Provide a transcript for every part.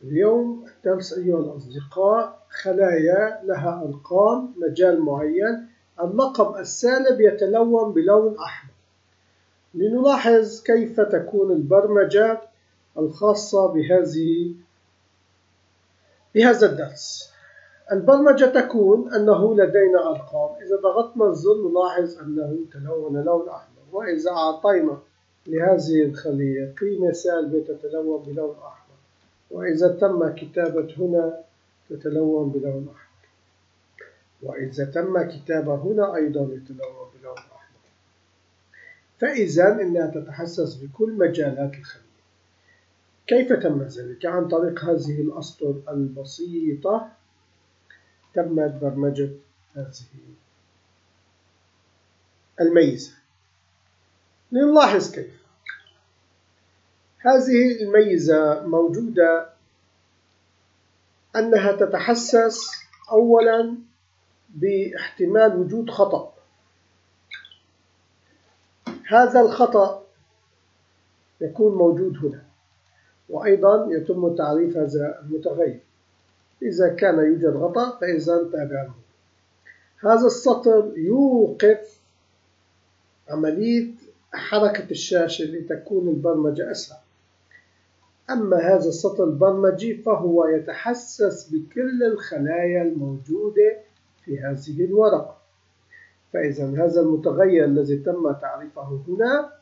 اليوم الدرس أيها الأصدقاء خلايا لها أرقام مجال معين، اللقب السالب يتلون بلون أحمر. لنلاحظ كيف تكون البرمجة الخاصة بهذا الدرس. البرمجة تكون أنه لدينا أرقام، إذا ضغطنا الزر نلاحظ أنه تلون لون أحمر، وإذا أعطينا لهذه الخلية قيمة سالبة تتلون بلون أحمر، وإذا تم كتابة هنا تتلون بلون أحمر، وإذا تم كتابة هنا أيضا يتلون بلون أحمر. فإذا إنها تتحسس بكل مجالات الخلية. كيف تم ذلك؟ عن طريق هذه الأسطر البسيطة تمت برمجة هذه الميزة. لنلاحظ كيف. هذه الميزة موجودة أنها تتحسس أولا باحتمال وجود خطأ. هذا الخطأ يكون موجود هنا، وأيضا يتم تعريف هذا المتغير. إذا كان يوجد خطأ فإذا تابعه. هذا السطر يوقف عملية حركة الشاشة لتكون البرمجة أسرع. أما هذا السطر البرمجي فهو يتحسس بكل الخلايا الموجودة في هذه الورقة. فإذا هذا المتغير الذي تم تعريفه هنا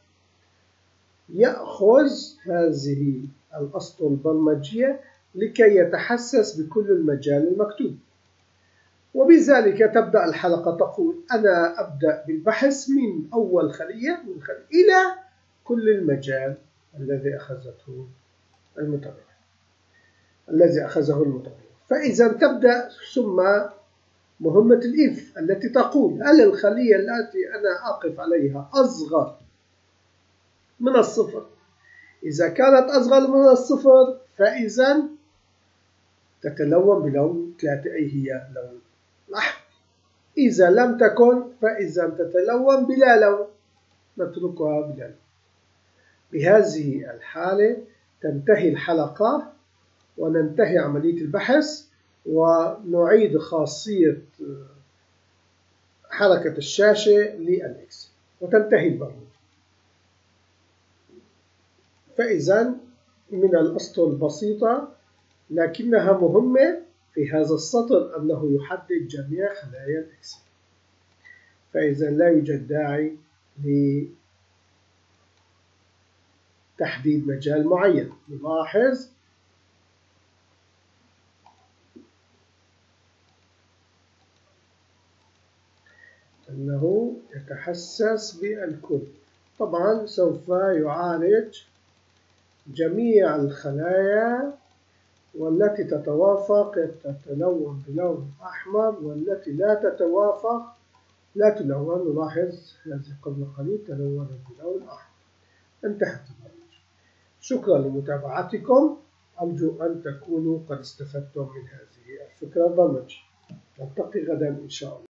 يأخذ هذه الأسطر البرمجية لكي يتحسس بكل المجال المكتوب. وبذلك تبدأ الحلقة تقول أنا أبدأ بالبحث من أول خلية إلى كل المجال الذي أخذه المتغير. فإذا تبدأ ثم مهمة الإف التي تقول هل الخلية التي أنا أقف عليها أصغر من الصفر؟ إذا كانت أصغر من الصفر فإذا تتلون بلون 3 أي هي لون الأحمر. إذا لم تكن فإذا تتلون بلا لون، نتركها بلا لون. بهذه الحالة تنتهي الحلقة وننتهي عملية البحث ونعيد خاصية حركة الشاشة للإكسل وتنتهي البرمجة. فإذا من الأسطر البسيطة لكنها مهمة في هذا السطر أنه يحدد جميع خلايا الإكسل. فإذا لا يوجد داعي لتحديد مجال معين. نلاحظ أنه يتحسس بالكل. طبعا سوف يعالج جميع الخلايا، والتي تتوافق تتلون بلون أحمر، والتي لا تتوافق لا تلون. نلاحظ هذه قبل قليل تلونت بلون أحمر. انتهت البرمجة. شكرا لمتابعتكم، أرجو أن تكونوا قد استفدتم من هذه الفكرة البرمجية. نلتقي غدا إن شاء الله.